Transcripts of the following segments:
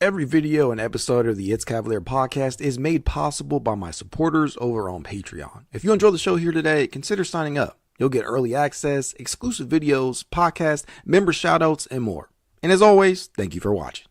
Every video and episode of the It's Cavalier podcast is made possible by my supporters over on Patreon. If you enjoy the show here today, consider signing up. You'll get early access, exclusive videos, podcasts, member shoutouts, and more. And as always, thank you for watching.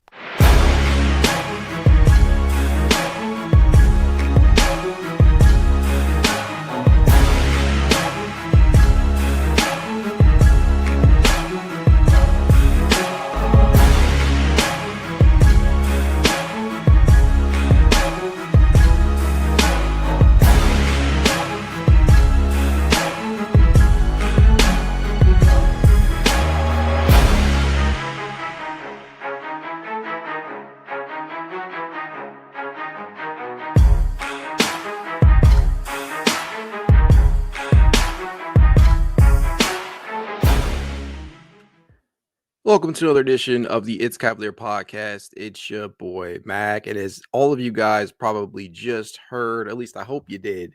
Welcome to another edition of the It's Cavalier podcast. It's your boy, Mac. And as all of you guys probably just heard, at least I hope you did,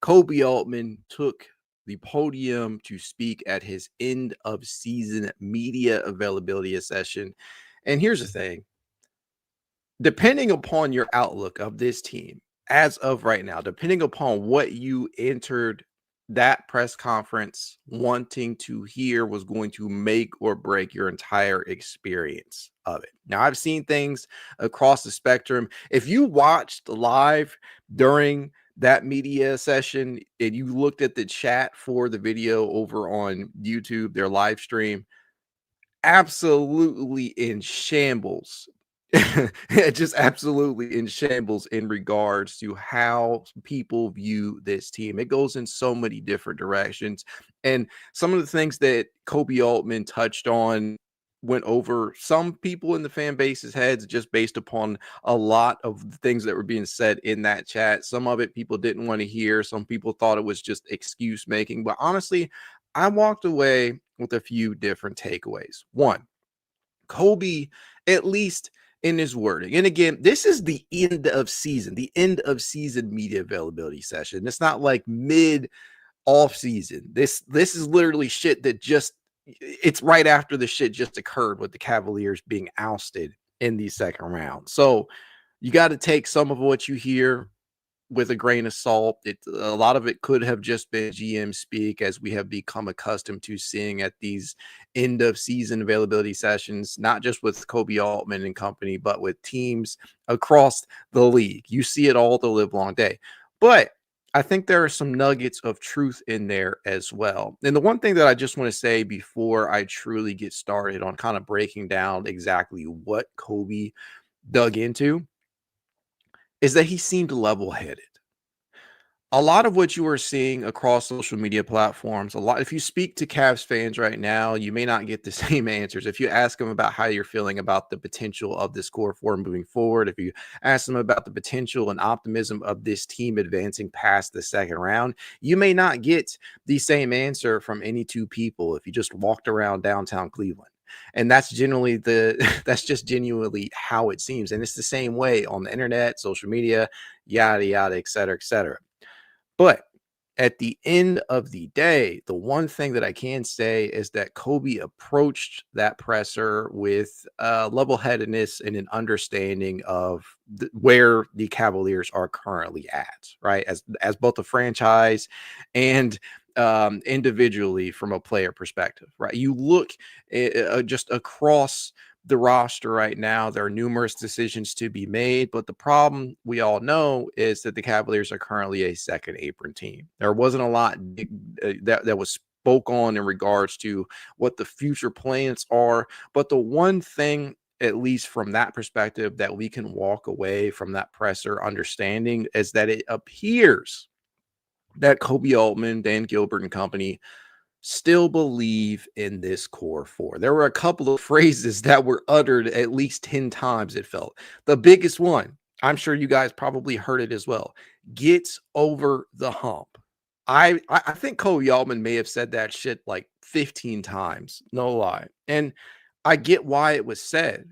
Koby Altman took the podium to speak at his end of season media availability session. And here's the thing. Depending upon your outlook of this team, as of right now, depending upon what you entered that press conference wanting to hear was going to make or break your entire experience of it. Now, I've seen things across the spectrum. If you watched live during that media session and you looked at the chat for the video over on YouTube, their live stream, absolutely in shambles. Just absolutely in shambles in regards to how people view this team. It goes in so many different directions. And some of the things that Koby Altman touched on went over some people in the fan base's heads just based upon a lot of the things that were being said in that chat. Some of it people didn't want to hear. Some people thought it was just excuse making. But honestly, I walked away with a few different takeaways. One, Koby, at least in his wording. And again, this is the end of season media availability session. It's not like mid off season. This is literally shit that it's right after the shit just occurred with the Cavaliers being ousted in the second round. So you got to take some of what you hear with a grain of salt. A lot of it could have just been GM speak, as we have become accustomed to seeing at these end of season availability sessions, not just with Koby Altman and company, but with teams across the league. You see it all the live long day. But I think there are some nuggets of truth in there as well. And the one thing that I just want to say before I truly get started on kind of breaking down exactly what Koby dug into is that he seemed level-headed. A lot of what you are seeing across social media platforms, if you speak to Cavs fans right now, you may not get the same answers. If you ask them about how you're feeling about the potential of this core four moving forward, if you ask them about the potential and optimism of this team advancing past the second round, you may not get the same answer from any two people if you just walked around downtown Cleveland. And that's just genuinely how it seems. And it's the same way on the internet, social media, yada, yada, et cetera, et cetera. But at the end of the day, the one thing that I can say is that Koby approached that presser with level-headedness and an understanding of where the Cavaliers are currently at, right? As both a franchise and individually from a player perspective, right? You look just across the roster right now, there are numerous decisions to be made, but the problem we all know is that the Cavaliers are currently a second apron team. There wasn't a lot that was spoke on in regards to what the future plans are, but the one thing, at least from that perspective, that we can walk away from that presser understanding is that it appears that Koby Altman, Dan Gilbert and company still believe in this core four. There were a couple of phrases that were uttered at least 10 times, it felt. The biggest one, I'm sure you guys probably heard it as well, gets over the hump. I think Koby Altman may have said that shit like 15 times, no lie. And I get why it was said.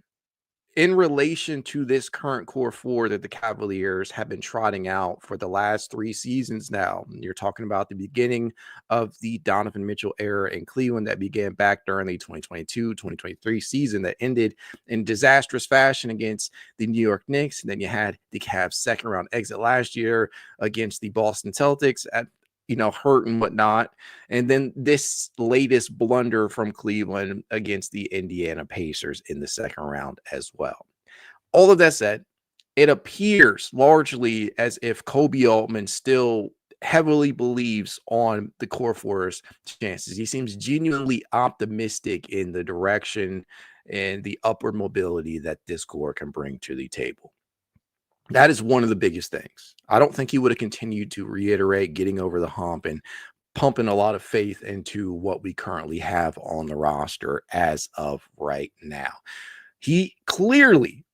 in relation to this current core four that the Cavaliers have been trotting out for the last 3 seasons now. You're talking about the beginning of the Donovan Mitchell era in Cleveland that began back during the 2022-2023 season that ended in disastrous fashion against the New York Knicks. And then you had the Cavs second round exit last year against the Boston Celtics at hurt and whatnot. And then this latest blunder from Cleveland against the Indiana Pacers in the second round as well. All of that said, it appears largely as if Koby Altman still heavily believes on the core four's chances. He seems genuinely optimistic in the direction and the upward mobility that this core can bring to the table. That is one of the biggest things. I don't think he would have continued to reiterate getting over the hump and pumping a lot of faith into what we currently have on the roster as of right now. He clearly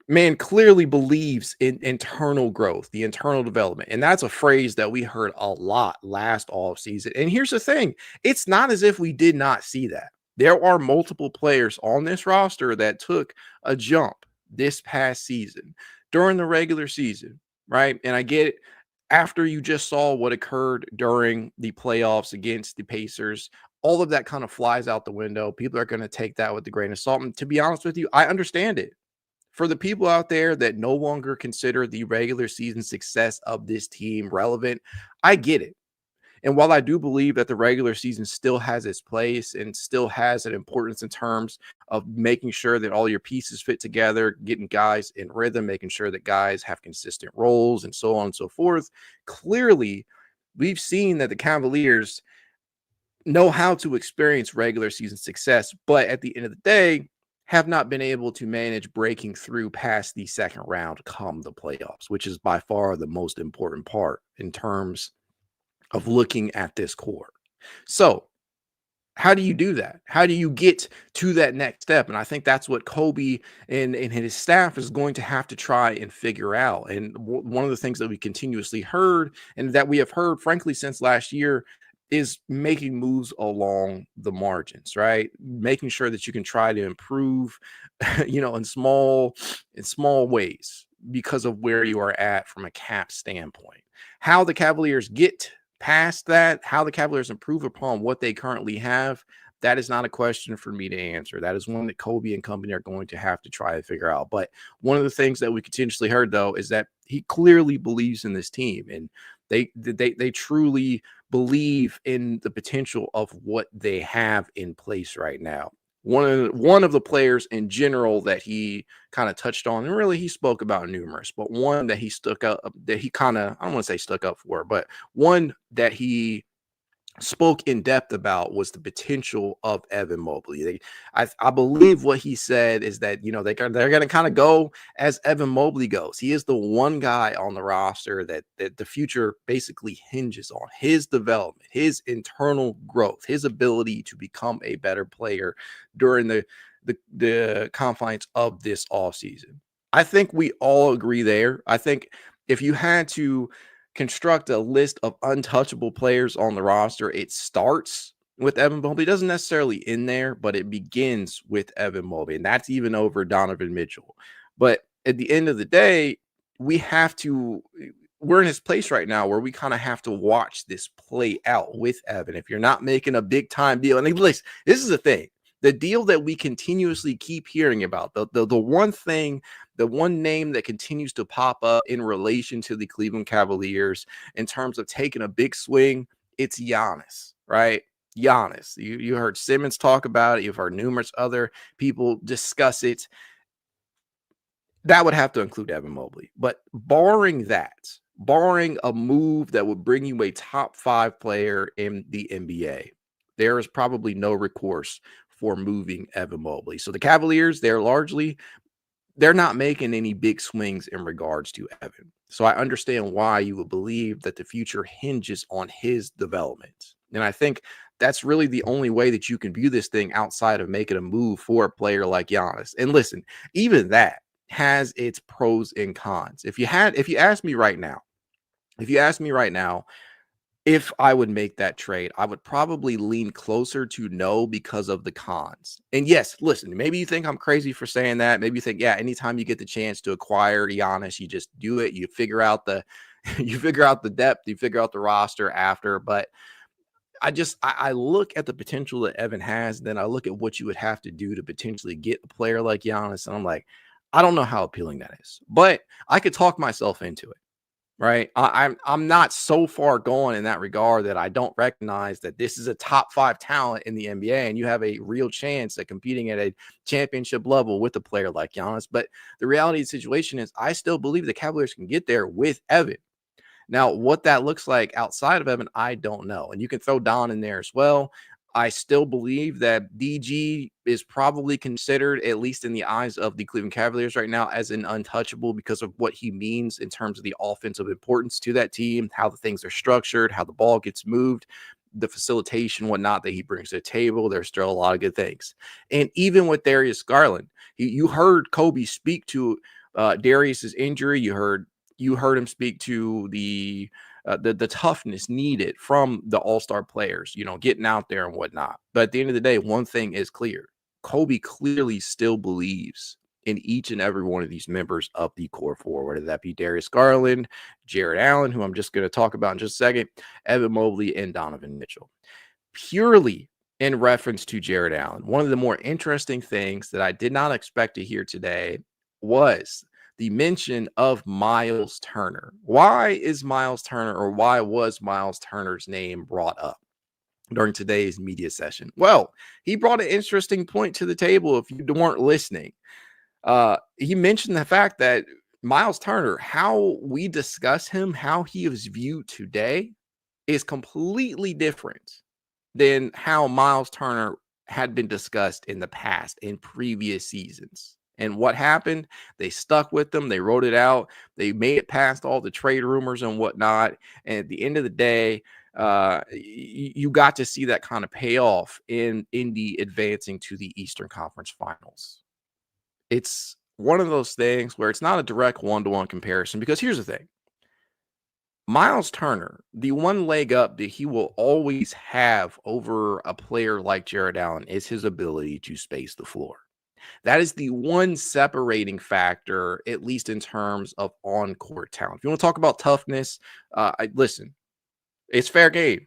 believes in internal growth, the internal development. And that's a phrase that we heard a lot last offseason. And here's the thing. It's not as if we did not see that. There are multiple players on this roster that took a jump this past season during the regular season, right? And I get it. After you just saw what occurred during the playoffs against the Pacers, all of that kind of flies out the window. People are going to take that with a grain of salt. And to be honest with you, I understand it. For the people out there that no longer consider the regular season success of this team relevant, I get it. And while I do believe that the regular season still has its place and still has an importance in terms of making sure that all your pieces fit together, getting guys in rhythm, making sure that guys have consistent roles and so on and so forth, clearly we've seen that the Cavaliers know how to experience regular season success, but at the end of the day, have not been able to manage breaking through past the second round come the playoffs, which is by far the most important part in terms of looking at this core. So how do you do that? How do you get to that next step? And I think that's what Koby and his staff is going to have to try and figure out. And one of the things that we continuously heard and that we have heard, frankly, since last year is making moves along the margins, right? Making sure that you can try to improve, in small ways because of where you are at from a cap standpoint. How the Cavaliers get past that, how the Cavaliers improve upon what they currently have, that is not a question for me to answer. That is one that Koby and company are going to have to try to figure out. But one of the things that we continuously heard, though, is that he clearly believes in this team, and they truly believe in the potential of what they have in place right now. One of the players in general that he kind of touched on, and really he spoke about numerous, but one that he stuck up, that he kind of, I don't want to say stuck up for, but one that he spoke in depth about was the potential of Evan Mobley. I believe what he said is that, they're going to kind of go as Evan Mobley goes. He is the one guy on the roster that the future basically hinges on: his development, his internal growth, his ability to become a better player during the confines of this offseason. I think we all agree there. I think if you had to construct a list of untouchable players on the roster, it starts with Evan Mobley. It doesn't necessarily end there, but it begins with Evan Mobley, and that's even over Donovan Mitchell. But at the end of the day, we're in his place right now where we kind of have to watch this play out with Evan. If you're not making a big time deal, and listen, this is the thing, the deal that we continuously keep hearing about, the one thing, the one name that continues to pop up in relation to the Cleveland Cavaliers in terms of taking a big swing, it's Giannis, right? Giannis. You heard Simmons talk about it. You've heard numerous other people discuss it. That would have to include Evan Mobley. But barring a move that would bring you a top 5 player in the NBA, there is probably no recourse for moving Evan Mobley. So the Cavaliers, they're not making any big swings in regards to Evan. So I understand why you would believe that the future hinges on his development. And I think that's really the only way that you can view this thing outside of making a move for a player like Giannis. And listen, even that has its pros and cons. If you ask me right now, If I would make that trade, I would probably lean closer to no because of the cons. And yes, listen, maybe you think I'm crazy for saying that. Maybe you think, yeah, anytime you get the chance to acquire Giannis, you just do it. You figure out the you figure out the depth, you figure out the roster after. But I look at the potential that Evan has, then I look at what you would have to do to potentially get a player like Giannis, and I'm like, I don't know how appealing that is. But I could talk myself into it. Right. I'm not so far gone in that regard that I don't recognize that this is a top 5 talent in the NBA, and you have a real chance at competing at a championship level with a player like Giannis. But the reality of the situation is I still believe the Cavaliers can get there with Evan. Now, what that looks like outside of Evan, I don't know. And you can throw Don in there as well. I still believe that DG is probably considered, at least in the eyes of the Cleveland Cavaliers right now, as an untouchable because of what he means in terms of the offensive importance to that team, how the things are structured, how the ball gets moved, the facilitation, whatnot that he brings to the table. There's still a lot of good things. And even with Darius Garland, you heard Koby speak to Darius's injury. You heard him speak to the toughness needed from the all-star players, getting out there and whatnot. But at the end of the day, one thing is clear. Koby clearly still believes in each and every one of these members of the core four, whether that be Darius Garland, Jarrett Allen, who I'm just going to talk about in just a second, Evan Mobley, and Donovan Mitchell. Purely in reference to Jarrett Allen, one of the more interesting things that I did not expect to hear today was the mention of Miles Turner. Why is Miles Turner, or why was Miles Turner's name brought up during today's media session? Well, he brought an interesting point to the table if you weren't listening. He mentioned the fact that Miles Turner, how we discuss him, how he is viewed today, is completely different than how Miles Turner had been discussed in the past, in previous seasons. And what happened? They stuck with them. They wrote it out. They made it past all the trade rumors and whatnot. And at the end of the day, you got to see that kind of payoff in Indy advancing to the Eastern Conference Finals. It's one of those things where it's not a direct one-to-one comparison, because here's the thing. Miles Turner, the one leg up that he will always have over a player like Jarrett Allen is his ability to space the floor. That is the one separating factor, at least in terms of on-court talent. If you want to talk about toughness, listen, it's fair game.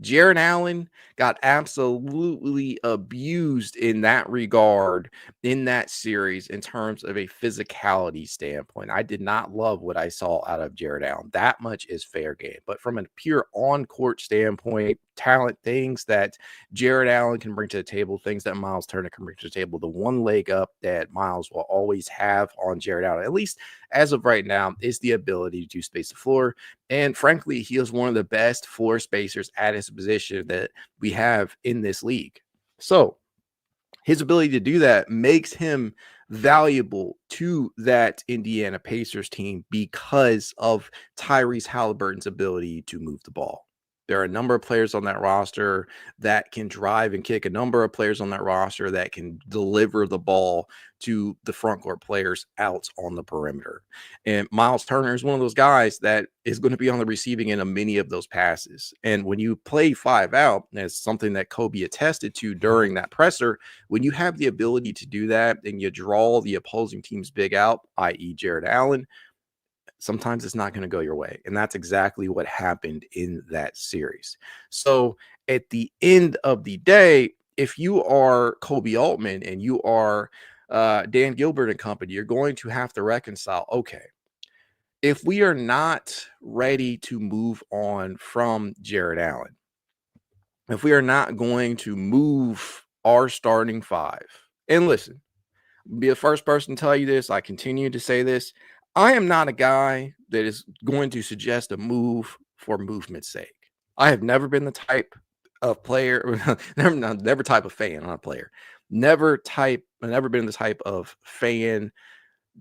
Jarrett Allen got absolutely abused in that regard in that series in terms of a physicality standpoint. I did not love what I saw out of Jarrett Allen. That much is fair game. But from a pure on-court standpoint, talent, things that Jarrett Allen can bring to the table, things that Miles Turner can bring to the table, the one leg up that Miles will always have on Jarrett Allen, at least as of right now, is the ability to space the floor. And frankly, he is one of the best floor spacers at his position that we have in this league. So his ability to do that makes him valuable to that Indiana Pacers team because of Tyrese Halliburton's ability to move the ball. There are a number of players on that roster that can drive and kick, a number of players on that roster that can deliver the ball to the front court players out on the perimeter. And Miles Turner is one of those guys that is going to be on the receiving end of many of those passes. And when you play 5 out, that's something that Koby attested to during that presser, when you have the ability to do that and you draw the opposing team's big out, i.e. Jarrett Allen, sometimes it's not going to go your way. And that's exactly what happened in that series. So at the end of the day, if you are Koby Altman and you are Dan Gilbert and company, you're going to have to reconcile, okay, if we are not ready to move on from Jarrett Allen, if we are not going to move our starting 5, and listen, be the first person to tell you this, I continue to say this, I am not a guy that is going to suggest a move for movement's sake. I have never been the type of player, never type of fan, not a player. Never been the type of fan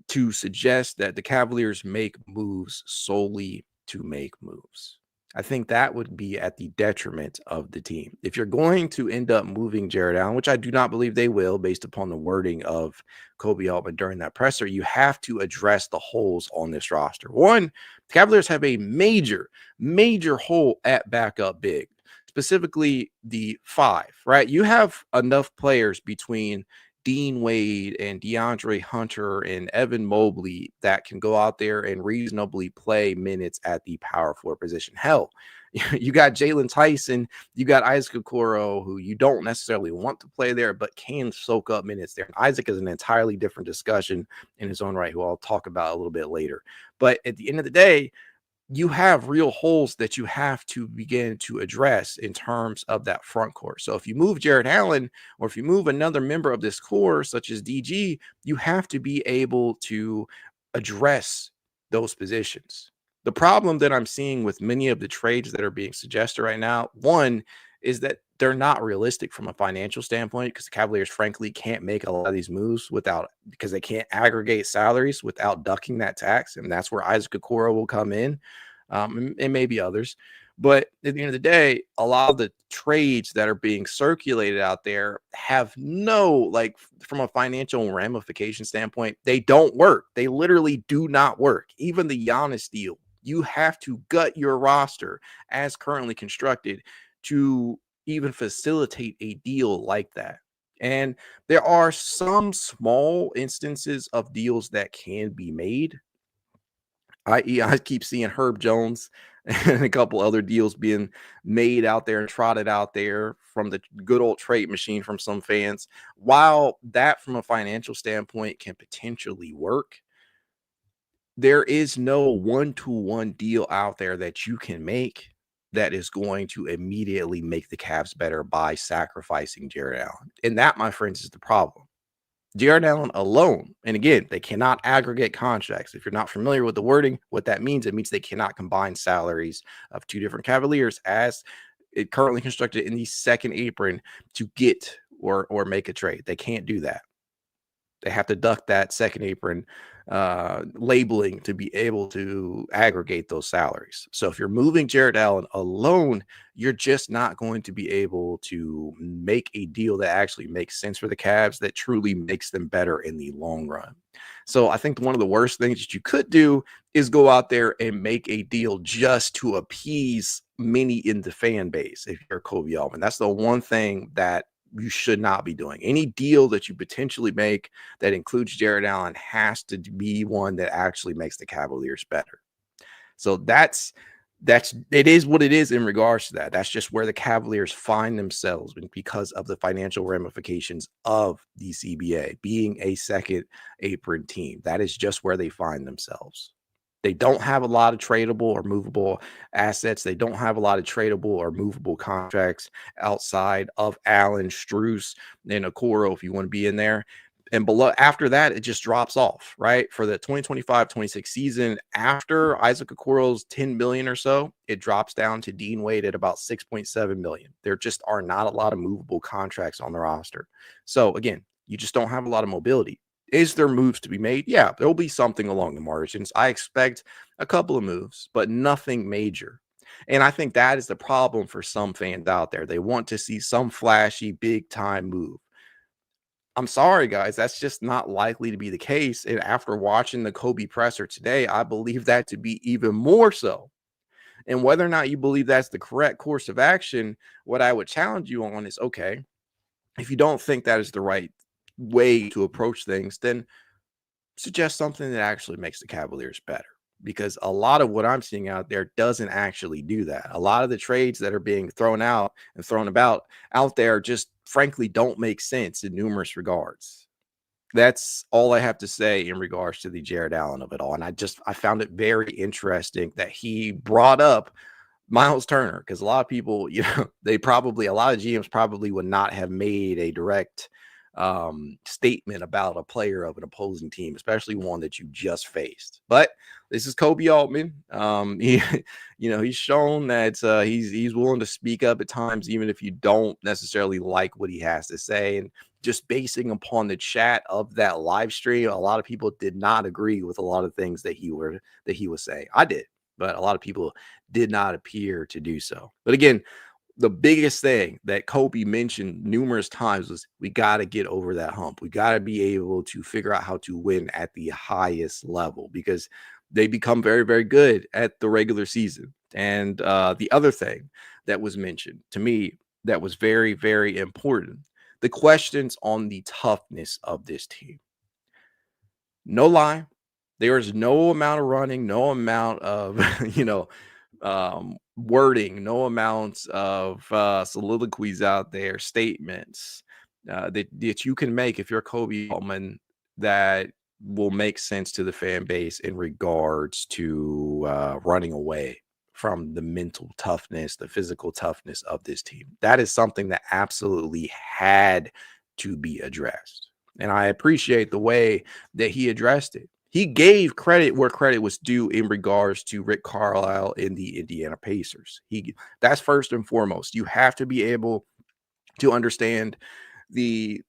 to suggest that the Cavaliers make moves solely to make moves. I think that would be at the detriment of the team. If you're going to end up moving Jarrett Allen, which I do not believe they will based upon the wording of Koby Altman during that presser, you have to address the holes on this roster. One, Cavaliers have a major hole at backup big, specifically the 5, right? You have enough players between Dean Wade and DeAndre Hunter and Evan Mobley that can go out there and reasonably play minutes at the power forward position. Hell, you got Jalen Tyson, you got Isaac Okoro, who you don't necessarily want to play there, but can soak up minutes there. And Isaac is an entirely different discussion in his own right, who I'll talk about a little bit later. But at the end of the day, you have real holes that you have to begin to address in terms of that front court. So if you move Jarrett Allen, or if you move another member of this core, such as DG, you have to be able to address those positions. The problem that I'm seeing with many of the trades that are being suggested right now, one, is that they're not realistic from a financial standpoint, because the Cavaliers, frankly, can't make a lot of these moves because they can't aggregate salaries without ducking that tax. And that's where Isaac Okoro will come in, and maybe others. But at the end of the day, a lot of the trades that are being circulated out there have from a financial ramification standpoint, they don't work. They literally do not work. Even the Giannis deal, you have to gut your roster as currently constructed to even facilitate a deal like that. And there are some small instances of deals that can be made. I keep seeing Herb Jones and a couple other deals being made out there and trotted out there from the good old trade machine from some fans. While that from a financial standpoint can potentially work, there is no one-to-one deal out there that you can make that is going to immediately make the Cavs better by sacrificing Jarrett Allen. And that, my friends, is the problem. Jarrett Allen alone, and again, they cannot aggregate contracts. If you're not familiar with the wording, what that means, it means they cannot combine salaries of two different Cavaliers as it currently constructed in the second apron to get or make a trade. They can't do that. They have to duck that second apron labeling to be able to aggregate those salaries. So if you're moving Jarrett Allen alone, you're just not going to be able to make a deal that actually makes sense for the Cavs, that truly makes them better in the long run. So I think one of the worst things that you could do is go out there and make a deal just to appease many in the fan base. If you're Koby Altman, that's the one thing that you should not be doing. Any deal that you potentially make that includes Jarrett Allen has to be one that actually makes the Cavaliers better. So it is what it is in regards to that. That's just where the Cavaliers find themselves because of the financial ramifications of the CBA being a second apron team. That is just where they find themselves. They don't have a lot of tradable or movable assets. They don't have a lot of tradable or movable contracts outside of Allen, Strus, and Okoro, if you want to be in there. And after that, it just drops off, right? For the 2025-26 season, after Isaac Okoro's $10 million or so, it drops down to Dean Wade at about $6.7 million. There just are not a lot of movable contracts on the roster. So again, you just don't have a lot of mobility. Is there moves to be made? Yeah, there will be something along the margins. I expect a couple of moves, but nothing major. And I think that is the problem for some fans out there. They want to see some flashy, big-time move. I'm sorry, guys. That's just not likely to be the case. And after watching the Kobe presser today, I believe that to be even more so. And whether or not you believe that's the correct course of action, what I would challenge you on is, okay, if you don't think that is the right way to approach things, then suggest something that actually makes the Cavaliers better, because a lot of what I'm seeing out there doesn't actually do that. A lot of the trades that are being thrown out and thrown about out there just frankly don't make sense in numerous regards. That's all I have to say in regards to the Jarrett Allen of it all. And I found it very interesting that he brought up Miles Turner, because a lot of people, a lot of GMs probably would not have made a direct statement about a player of an opposing team, especially one that you just faced. But this is Koby Altman. He's shown that he's willing to speak up at times, even if you don't necessarily like what he has to say. And just basing upon the chat of that live stream, a lot of people did not agree with a lot of things that he was saying. I did, but a lot of people did not appear to do so. But again, the biggest thing that Kobe mentioned numerous times was we got to get over that hump. We got to be able to figure out how to win at the highest level, because they become very, very good at the regular season. And the other thing that was mentioned to me that was very, very important, the questions on the toughness of this team. No lie, there is no amount of running, no amount of, wording, no amounts of soliloquies out there, statements that you can make if you're Koby Altman that will make sense to the fan base in regards to running away from the mental toughness, the physical toughness of this team. That is something that absolutely had to be addressed. And I appreciate the way that he addressed it. He gave credit where credit was due in regards to Rick Carlisle in the Indiana Pacers. That's first and foremost. You have to be able to understand the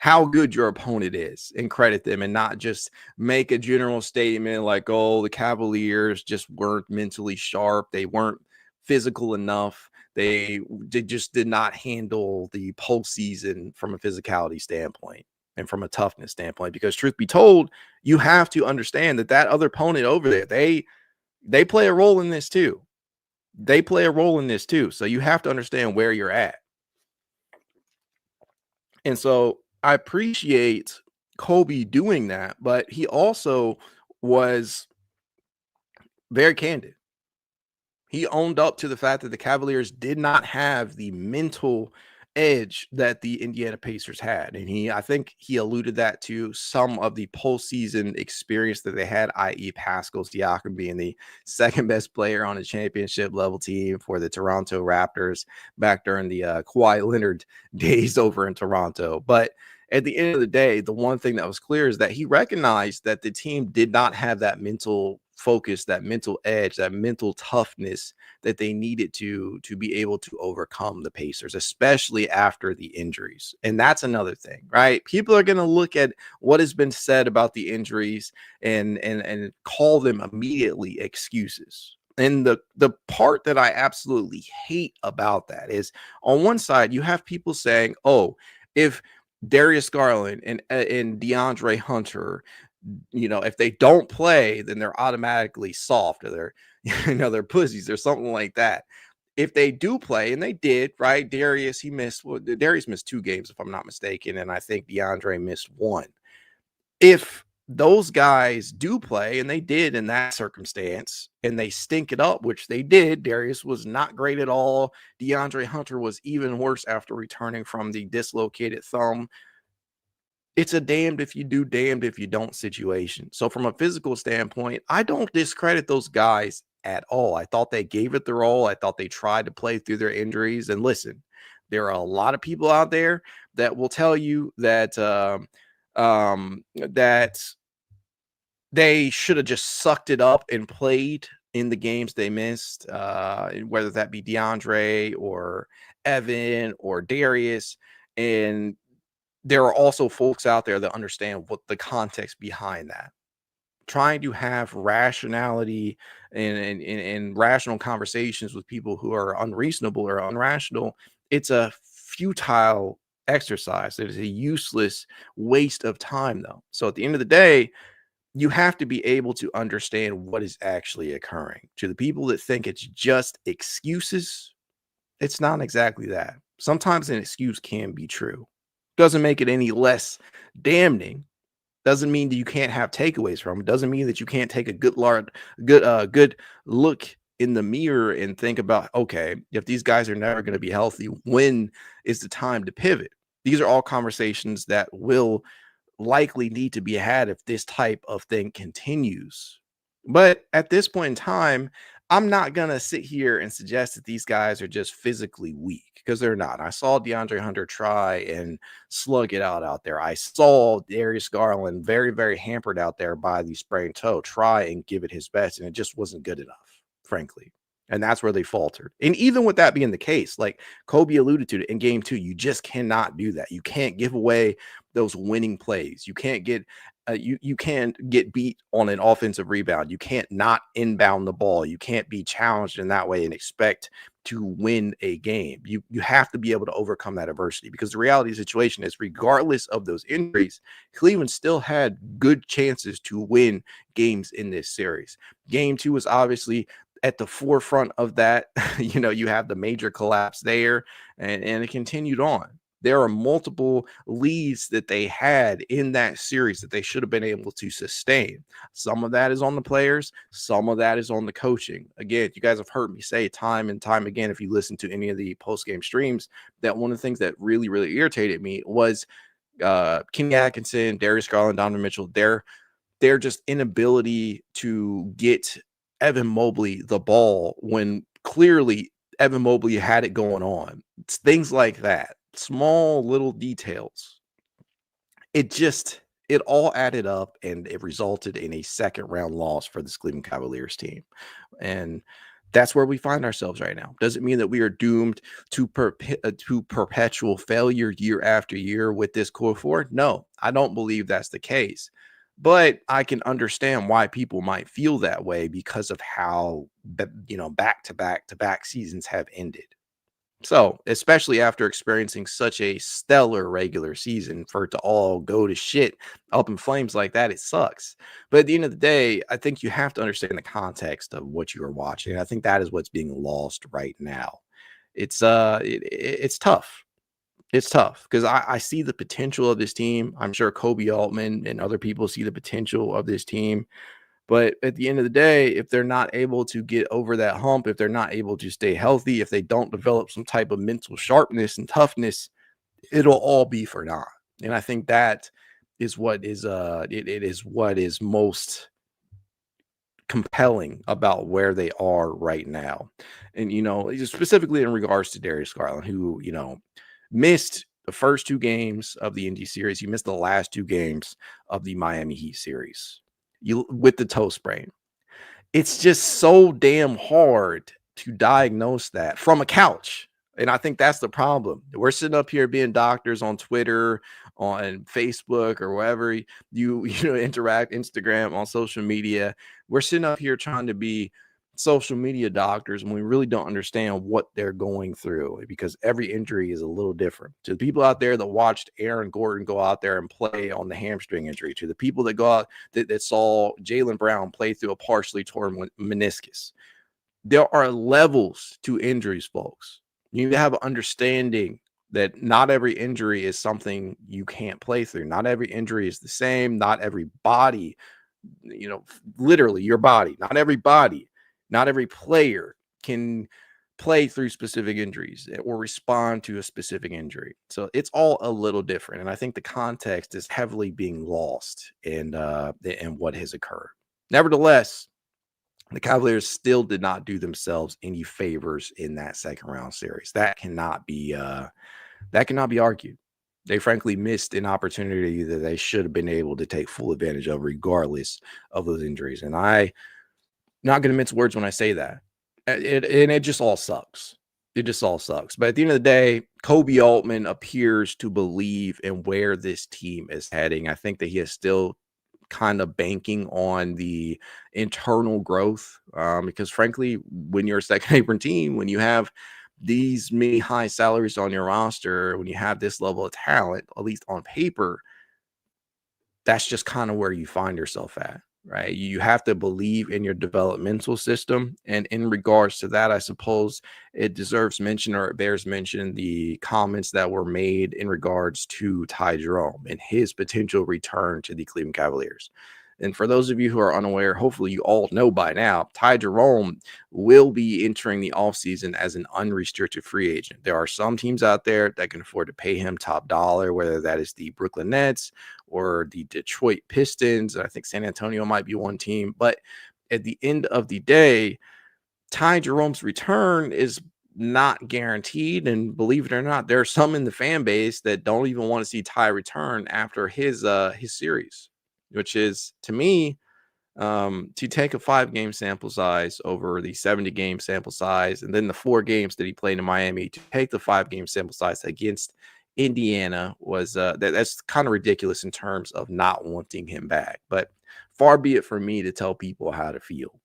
how good your opponent is and credit them, and not just make a general statement like, oh, the Cavaliers just weren't mentally sharp. They weren't physical enough. They just did not handle the postseason from a physicality standpoint and from a toughness standpoint. Because truth be told, you have to understand that other opponent over there, they play a role in this too. They play a role in this too. So you have to understand where you're at. And so I appreciate Koby doing that, but he also was very candid. He owned up to the fact that the Cavaliers did not have the mental edge that the Indiana Pacers had. And I think he alluded that to some of the postseason experience that they had, i.e. Pascal Siakam being the second best player on a championship level team for the Toronto Raptors back during the Kawhi Leonard days over in Toronto. But at the end of the day, the one thing that was clear is that he recognized that the team did not have that mental focus, that mental edge, that mental toughness that they needed to be able to overcome the Pacers, especially after the injuries. And that's another thing, right? People are going to look at what has been said about the injuries and call them immediately excuses. And the part that I absolutely hate about that is, on one side, you have people saying, oh, if Darius Garland and DeAndre Hunter, if they don't play, then they're automatically soft, or they're pussies or something like that. If they do play, and they did, right? Darius missed 2 games, if I'm not mistaken, and I think DeAndre missed 1. If those guys do play, and they did in that circumstance, and they stink it up, which they did. Darius was not great at all. DeAndre Hunter was even worse after returning from the dislocated thumb. It's a damned if you do, damned if you don't situation. So from a physical standpoint, I don't discredit those guys at all. I thought they gave it their all. I thought they tried to play through their injuries. And listen, there are a lot of people out there that will tell you that that they should have just sucked it up and played in the games they missed, whether that be DeAndre or Evan or Darius. And there are also folks out there that understand what the context behind that. Trying to have rationality and rational conversations with people who are unreasonable or irrational, it's a futile exercise. It is a useless waste of time, though. So at the end of the day, you have to be able to understand what is actually occurring. To the people that think it's just excuses, it's not exactly that. Sometimes an excuse can be true. Doesn't make it any less damning. Doesn't mean that you can't have takeaways from it. Doesn't mean that you can't take a good look in the mirror and think about, okay, if these guys are never going to be healthy, when is the time to pivot? These are all conversations that will likely need to be had if this type of thing continues. But at this point in time, I'm not going to sit here and suggest that these guys are just physically weak, because they're not. I saw DeAndre Hunter try and slug it out there. I saw Darius Garland very, very hampered out there by the sprained toe, try and give it his best, and it just wasn't good enough, frankly. And that's where they faltered. And even with that being the case, like Koby alluded to it in game 2, you just cannot do that. You can't give away those winning plays. You can't get you can't get beat on an offensive rebound. You can't not inbound the ball. You can't be challenged in that way and expect to win a game. You have to be able to overcome that adversity, because the reality of the situation is, regardless of those injuries, Cleveland still had good chances to win games in this series. Game 2 was obviously at the forefront of that. You have the major collapse there, and it continued on. There are multiple leads that they had in that series that they should have been able to sustain. Some of that is on the players, some of that is on the coaching. Again, you guys have heard me say time and time again, if you listen to any of the post-game streams, that one of the things that really, really irritated me was Kenny Atkinson, Darius, Garland, Donovan Mitchell, their just inability to get Evan Mobley the ball when clearly Evan Mobley had it going on. It's things like that, small little details. It all added up, and it resulted in a second round loss for this Cleveland Cavaliers team. And that's where we find ourselves right now. Doesn't mean that we are doomed to perpetual failure year after year with this core four. No, I don't believe that's the case. But I can understand why people might feel that way because of how, back-to-back seasons have ended. So, especially after experiencing such a stellar regular season, for it to all go to shit up in flames like that, it sucks. But at the end of the day, I think you have to understand the context of what you are watching. And I think that is what's being lost right now. It's tough. It's tough because I see the potential of this team. I'm sure Koby Altman and other people see the potential of this team. But at the end of the day, if they're not able to get over that hump, if they're not able to stay healthy, if they don't develop some type of mental sharpness and toughness, it'll all be for naught. And I think that is what is it is what is most compelling about where they are right now. And specifically in regards to Darius Garland, who missed the first 2 games of the Indy series. He missed the last 2 games of the Miami Heat series with the toe sprain. It's just so damn hard to diagnose that from a couch. And I think that's the problem. We're sitting up here being doctors on Twitter, on Facebook, or wherever you interact, Instagram, on social media. We're sitting up here trying to be social media doctors, and we really don't understand what they're going through, because every injury is a little different. To the people out there that watched Aaron Gordon go out there and play on the hamstring injury, to the people that go out that saw Jaylen Brown play through a partially torn meniscus, there are levels to injuries, folks. You need to have an understanding that not every injury is something you can't play through. Not every injury is the same. Not every body, literally your body, not every body, not every player can play through specific injuries or respond to a specific injury. So it's all a little different. And I think the context is heavily being lost in what has occurred. Nevertheless, the Cavaliers still did not do themselves any favors in that second round series. That cannot be argued. They frankly missed an opportunity that they should have been able to take full advantage of, regardless of those injuries. And I'm not going to mince words when I say that. It just all sucks. It just all sucks. But at the end of the day, Koby Altman appears to believe in where this team is heading. I think that he is still kind of banking on the internal growth, because frankly, when you're a second apron team, when you have these many high salaries on your roster, when you have this level of talent, at least on paper, that's just kind of where you find yourself at, right? You have to believe in your developmental system. And in regards to that, I suppose it deserves mention, or it bears mention, the comments that were made in regards to Ty Jerome and his potential return to the Cleveland Cavaliers. And for those of you who are unaware, hopefully you all know by now, Ty Jerome will be entering the offseason as an unrestricted free agent. There are some teams out there that can afford to pay him top dollar, whether that is the Brooklyn Nets or the Detroit Pistons. I think San Antonio might be one team. But at the end of the day, Ty Jerome's return is not guaranteed. And believe it or not, there are some in the fan base that don't even want to see Ty return after his series, which is, to me, to take a 5-game sample size over the 70-game sample size, and then the 4 games that he played in Miami, to take the 5-game sample size against Indiana was that's kind of ridiculous in terms of not wanting him back. But far be it for me to tell people how to feel.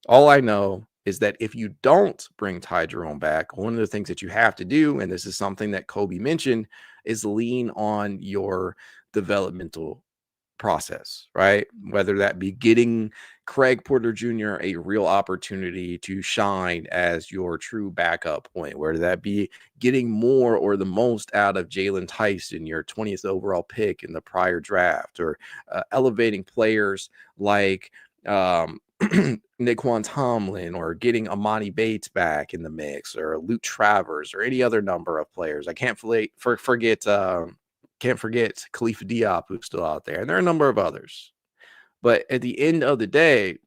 All I know is that if you don't bring Ty Jerome back, one of the things that you have to do, and this is something that Koby mentioned, is lean on your developmental process, right? Whether that be getting Craig Porter Jr. a real opportunity to shine as your true backup point, whether that be getting more or the most out of Jalen Tyson, your 20th overall pick in the prior draft, or elevating players like Naquan Tomlin, or getting Emoni Bates back in the mix, or Luke Travers, or any other number of players. I can't forget Khalifa Diop, who's still out there. And there are a number of others. But at the end of the day,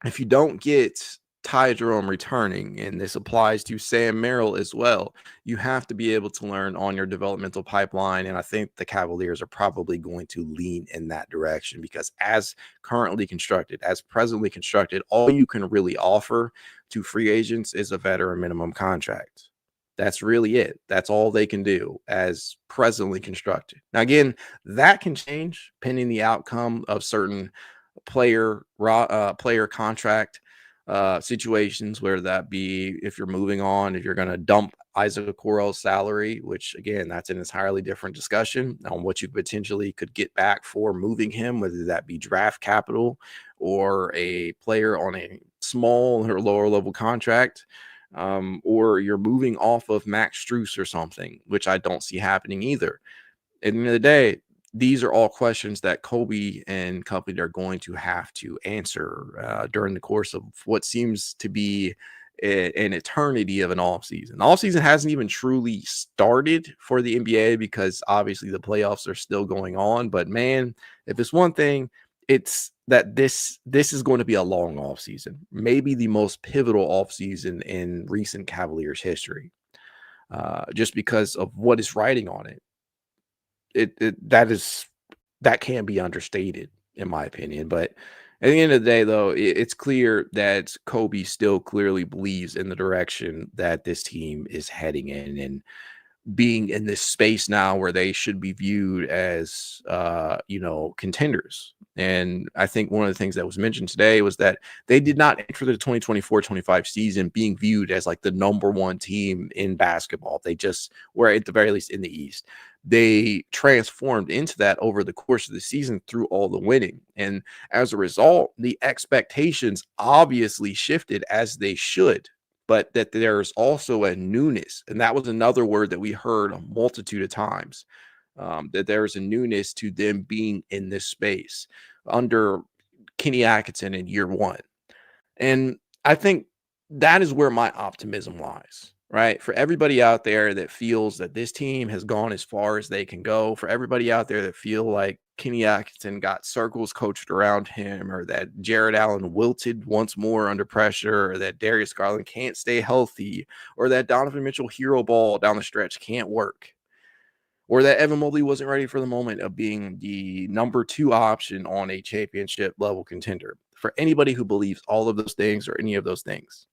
if you don't get Ty Jerome returning, and this applies to Sam Merrill as well, you have to be able to learn on your developmental pipeline. And I think the Cavaliers are probably going to lean in that direction, because as presently constructed, all you can really offer to free agents is a veteran minimum contract. That's really it. That's all they can do as presently constructed. Now, again, that can change pending the outcome of certain player contract situations, where that be if you're moving on, if you're going to dump Isaac Okoro's salary, which again, that's an entirely different discussion on what you potentially could get back for moving him, whether that be draft capital or a player on a small or lower level contract. Or you're moving off of Max Strus or something, which I don't see happening either. At the end of the day, these are all questions that Koby and company are going to have to answer during the course of what seems to be an eternity of an offseason. The offseason hasn't even truly started for the NBA, because obviously the playoffs are still going on. But man, if it's one thing, it's that this is going to be a long offseason, maybe the most pivotal offseason in recent Cavaliers history, just because of what is riding on it. That can't be understated, in my opinion. But at the end of the day, though, it's clear that Koby still clearly believes in the direction that this team is heading in, and being in this space now where they should be viewed as contenders. And I think one of the things that was mentioned today was that they did not enter the 2024-25 season being viewed as like the number one team in basketball. They just were, at the very least, in the East. They transformed into that over the course of the season through all the winning. And as a result, the expectations obviously shifted, as they should. But that there's also a newness. And that was another word that we heard a multitude of times, that there's a newness to them being in this space under Kenny Atkinson in year one. And I think that is where my optimism lies, right? For everybody out there that feels that this team has gone as far as they can go, for everybody out there that feel like Kenny Atkinson got circles coached around him, or that Jarrett Allen wilted once more under pressure, or that Darius Garland can't stay healthy, or that Donovan Mitchell hero ball down the stretch can't work, or that Evan Mobley wasn't ready for the moment of being the number 2 option on a championship level contender. For anybody who believes all of those things or any of those things,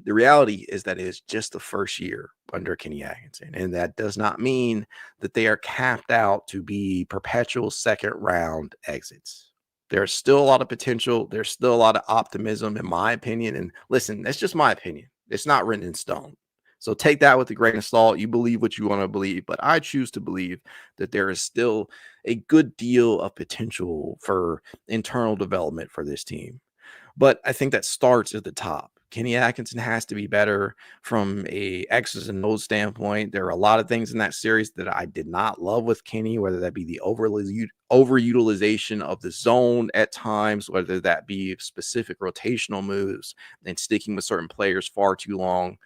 the reality is that it is just the first year under Kenny Atkinson. And that does not mean that they are capped out to be perpetual second round exits. There's still a lot of potential. There's still a lot of optimism, in my opinion. And listen, that's just my opinion. It's not written in stone. So take that with a grain of salt. You believe what you want to believe, but I choose to believe that there is still a good deal of potential for internal development for this team. But I think that starts at the top. Kenny Atkinson has to be better from a X's and O's standpoint. There are a lot of things in that series that I did not love with Kenny, whether that be the overutilization of the zone at times, whether that be specific rotational moves and sticking with certain players far too long.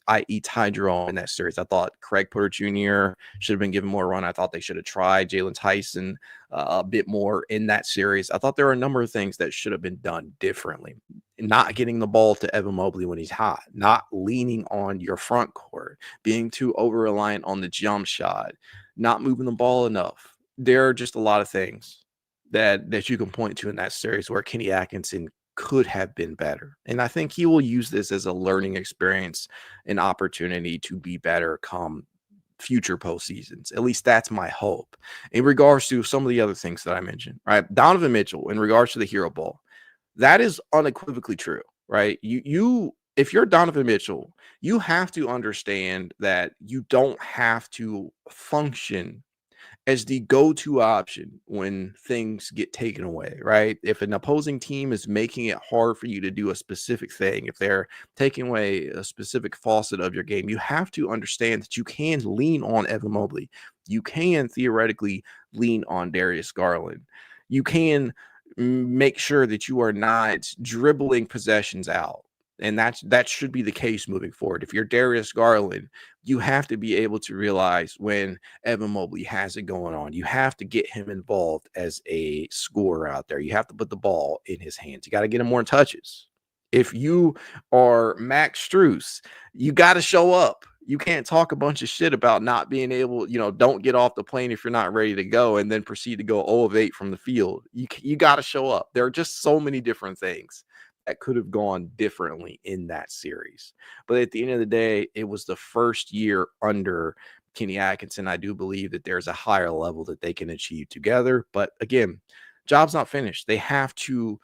I.e. Ty Jerome in that series. I thought Craig Porter Jr. should have been given more run. I thought they should have tried Jalen Tyson a bit more in that series. I thought there were a number of things that should have been done differently. Not getting the ball to Evan Mobley when he's hot, not leaning on your front court, being too over-reliant on the jump shot, not moving the ball enough. There are just a lot of things that you can point to in that series where Kenny Atkinson could have been better. And I think he will use this as a learning experience, an opportunity to be better come future postseasons. At least that's my hope. In regards to some of the other things that I mentioned, right? Donovan Mitchell, in regards to the hero ball, that is unequivocally true, right? If you're Donovan Mitchell, you have to understand that you don't have to function as the go-to option when things get taken away, right? If an opposing team is making it hard for you to do a specific thing, if they're taking away a specific facet of your game, you have to understand that you can lean on Evan Mobley. You can theoretically lean on Darius Garland. You can make sure that you are not dribbling possessions out. And that should be the case moving forward. If you're Darius Garland, you have to be able to realize when Evan Mobley has it going on. You have to get him involved as a scorer out there. You have to put the ball in his hands. You got to get him more touches. If you are Max Strus, you got to show up. You can't talk a bunch of shit about not being able, don't get off the plane if you're not ready to go and then proceed to go 0 of 8 from the field. You got to show up. There are just so many different things that could have gone differently in that series. But at the end of the day, it was the first year under Kenny Atkinson. I do believe that there's a higher level that they can achieve together. But again, job's not finished. They have to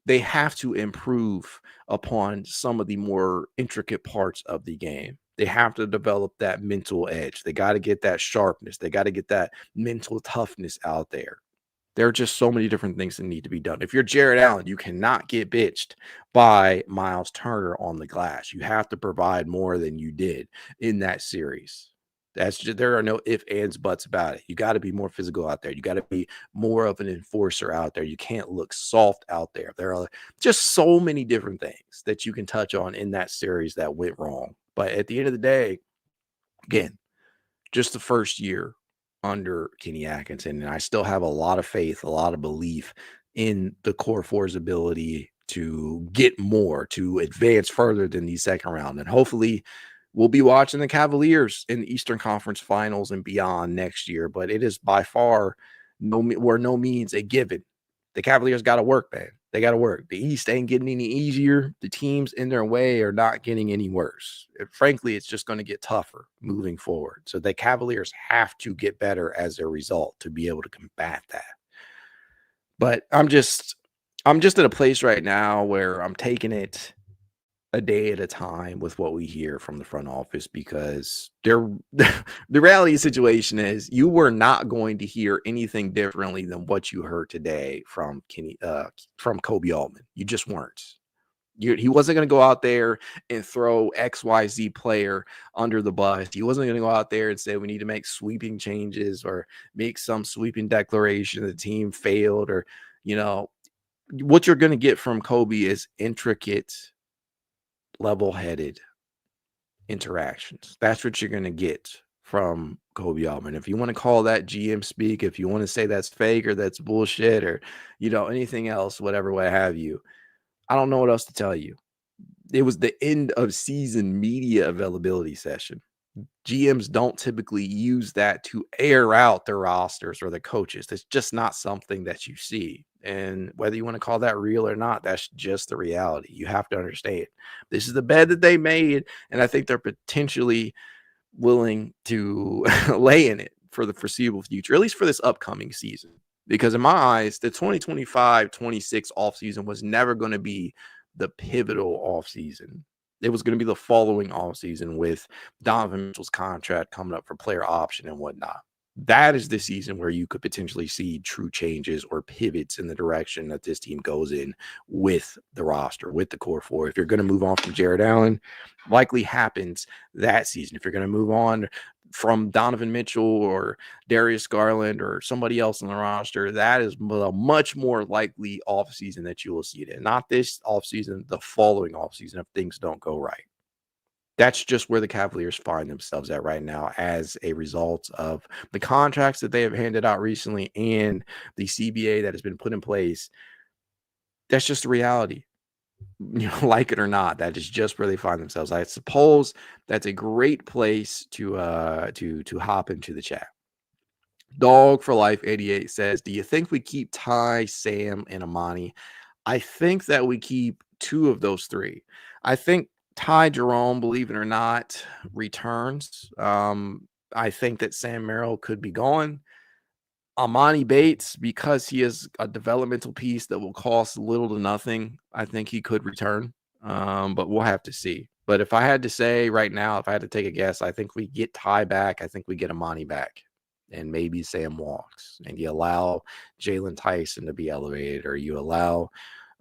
improve upon some of the more intricate parts of the game. They have to develop that mental edge. They got to get that sharpness. They got to get that mental toughness out there. There are just so many different things that need to be done. If you're Jarrett Allen, you cannot get bitched by Miles Turner on the glass. You have to provide more than you did in that series. There are no ifs, ands, buts about it. You got to be more physical out there. You got to be more of an enforcer out there. You can't look soft out there. There are just so many different things that you can touch on in that series that went wrong. But at the end of the day, again, just the first year under Kenny Atkinson, and I still have a lot of faith, a lot of belief in the core four's ability to get more, to advance further than the second round. And hopefully we'll be watching the Cavaliers in the Eastern Conference Finals and beyond next year, but it is by far no means a given. The Cavaliers got to work, man. They got to work. The East ain't getting any easier. The teams in their way are not getting any worse. Frankly, it's just going to get tougher moving forward. So the Cavaliers have to get better as a result to be able to combat that. But I'm just at a place right now where I'm taking it a day at a time with what we hear from the front office, because the reality of the situation is you were not going to hear anything differently than what you heard today from Koby Altman. You just weren't. He wasn't going to go out there and throw XYZ player under the bus. He wasn't going to go out there and say we need to make sweeping changes or make some sweeping declaration the team failed, or what you're going to get from Koby is intricate, level-headed interactions. That's what you're going to get from Koby Altman. If you want to call that GM speak, if you want to say that's fake or that's bullshit or, anything else, whatever, what have you, I don't know what else to tell you. It was the end of season media availability session. GMs don't typically use that to air out their rosters or their coaches. That's just not something that you see. And whether you want to call that real or not, that's just the reality. You have to understand this is the bed that they made, and I think they're potentially willing to lay in it for the foreseeable future, at least for this upcoming season. Because in my eyes, the 2025-26 offseason was never going to be the pivotal offseason. It was going to be the following offseason with Donovan Mitchell's contract coming up for player option and whatnot. That is the season where you could potentially see true changes or pivots in the direction that this team goes in with the roster, with the core four. If you're going to move on from Jarrett Allen, likely happens that season. If you're going to move on from Donovan Mitchell or Darius Garland or somebody else on the roster, that is a much more likely offseason that you will see it in. Not this offseason, the following offseason if things don't go right. That's just where the Cavaliers find themselves at right now as a result of the contracts that they have handed out recently and the CBA that has been put in place. That's just the reality. Like it or not, that is just where they find themselves. I suppose that's a great place to hop into the chat. Dog for Life 88 says, do you think we keep Ty, Sam, and Emoni? I think that we keep two of those three. I think Ty Jerome, believe it or not, returns. I think that Sam Merrill could be gone. Emoni Bates, because he is a developmental piece that will cost little to nothing, I think he could return. But we'll have to see. But if I had to say right now, if I had to take a guess, I think we get Ty back. I think we get Emoni back, and maybe Sam walks, and you allow Jalen Tyson to be elevated, or you allow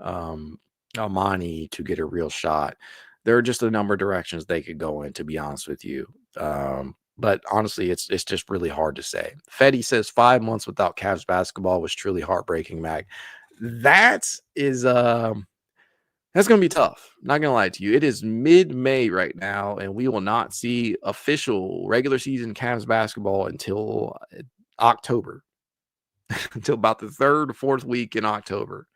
Emoni to get a real shot. There are just a number of directions they could go in, to be honest with you. But honestly, it's just really hard to say. Fetty says 5 months without Cavs basketball was truly heartbreaking, Mac. That is that's going to be tough. Not going to lie to you. It is mid-May right now, and we will not see official regular season Cavs basketball until October, until about the third or fourth week in October,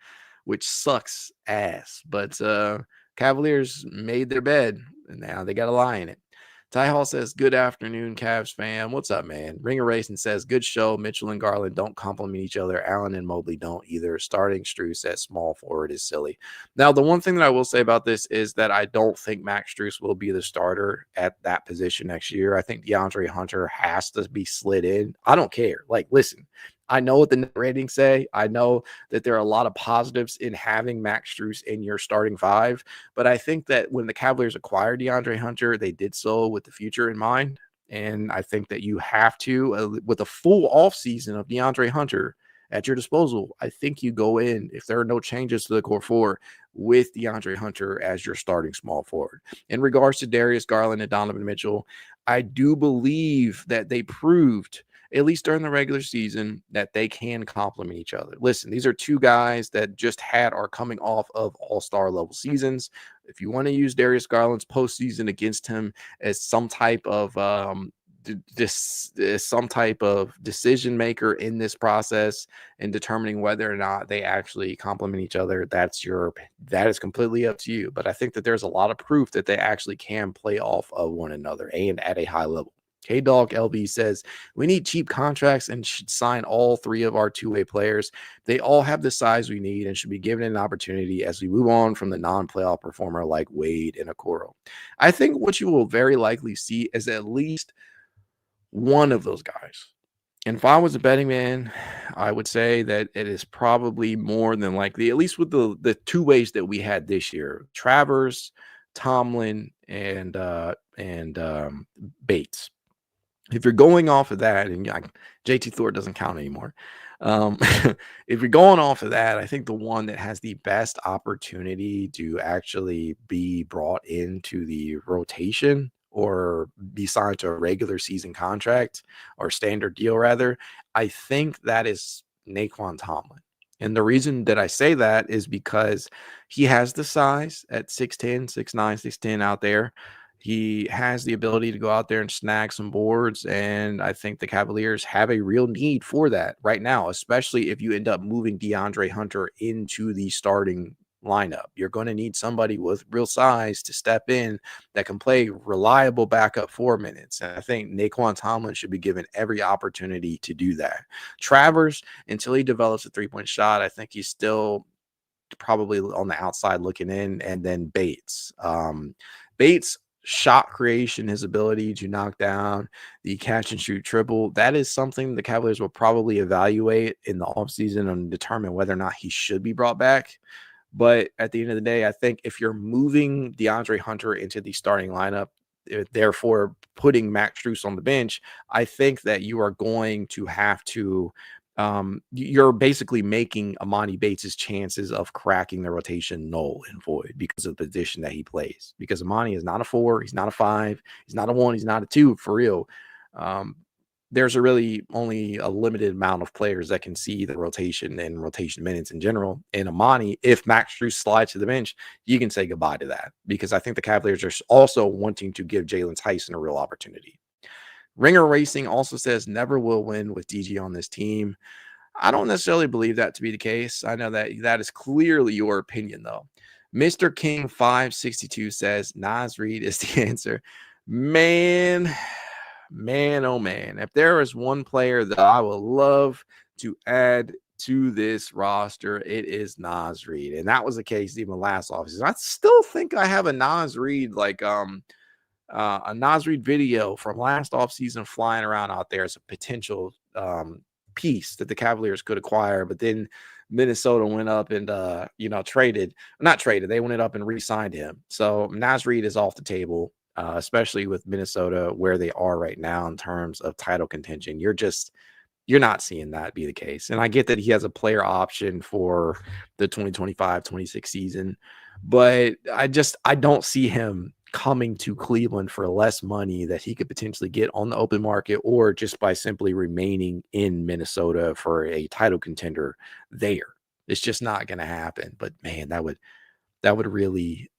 which sucks ass. But Cavaliers made their bed, and now they got to lie in it. Ty Hall says, good afternoon, Cavs fan. What's up, man? Ringer Racing says, good show. Mitchell and Garland don't compliment each other. Allen and Mobley don't either. Starting Strus at small forward is silly. Now, the one thing that I will say about this is that I don't think Max Strus will be the starter at that position next year. I think DeAndre Hunter has to be slid in. I don't care. Like, listen, I know what the net ratings say. I know that there are a lot of positives in having Max Strus in your starting five, but I think that when the Cavaliers acquired DeAndre Hunter, they did so with the future in mind. And I think that you have to, with a full offseason of DeAndre Hunter at your disposal, I think you go in, if there are no changes to the core four, with DeAndre Hunter as your starting small forward. In regards to Darius, Garland, and Donovan Mitchell, I do believe that they proved, at least during the regular season, that they can complement each other. Listen, these are two guys that just are coming off of all-star level seasons. If you want to use Darius Garland's postseason against him as some type of decision maker in this process and determining whether or not they actually complement each other, that is completely up to you. But I think that there's a lot of proof that they actually can play off of one another and at a high level. K-Dog LB says, we need cheap contracts and should sign all three of our two-way players. They all have the size we need and should be given an opportunity as we move on from the non-playoff performer like Wade and Okoro. I think what you will very likely see is at least one of those guys. And if I was a betting man, I would say that it is probably more than likely, at least with the two ways that we had this year, Travers, Tomlin, and Bates. If you're going off of that, and JT Thor doesn't count anymore. If you're going off of that, I think the one that has the best opportunity to actually be brought into the rotation or be signed to a regular season contract or standard deal, rather, I think that is Naquan Tomlin. And the reason that I say that is because he has the size at 6'10", 6'9", 6'10" out there. He has the ability to go out there and snag some boards, and I think the Cavaliers have a real need for that right now, especially if you end up moving DeAndre Hunter into the starting lineup. You're going to need somebody with real size to step in that can play reliable backup 4 minutes. And I think Naquan Tomlin should be given every opportunity to do that. Travers, until he develops a three-point shot, I think he's still probably on the outside looking in. And then Bates. Bates' shot creation, his ability to knock down the catch and shoot triple, that is something the Cavaliers will probably evaluate in the offseason and determine whether or not he should be brought back. But at the end of the day, I think if you're moving DeAndre Hunter into the starting lineup, therefore putting Max Strus on the bench, I think that you are going to have to you're basically making Emoni Bates' chances of cracking the rotation null and void because of the position that he plays. Because Emoni is not a 4, he's not a 5, he's not a 1, he's not a 2 for real. There's really only a limited amount of players that can see the rotation and rotation minutes in general. And Emoni, if Max Strus slides to the bench, you can say goodbye to that, because I think the Cavaliers are also wanting to give Jalen Tyson a real opportunity. Ringer Racing also says never will win with DG on this team. I don't necessarily believe that to be the case. I know that is clearly your opinion, though. Mr. King 562 says Naz Reid is the answer. Man, oh man. If there is one player that I would love to add to this roster, it is Naz Reid. And that was the case even last offseason. I still think I have a Naz Reid a Naz Reid video from last offseason flying around out there as a potential piece that the Cavaliers could acquire, but then Minnesota went up and not traded. They went up and re-signed him. So Naz Reid is off the table, especially with Minnesota where they are right now in terms of title contention. You're not seeing that be the case. And I get that he has a player option for the 2025-26 season, but I don't see him coming to Cleveland for less money that he could potentially get on the open market, or just by simply remaining in Minnesota for a title contender there. It's just not going to happen. But man, that would really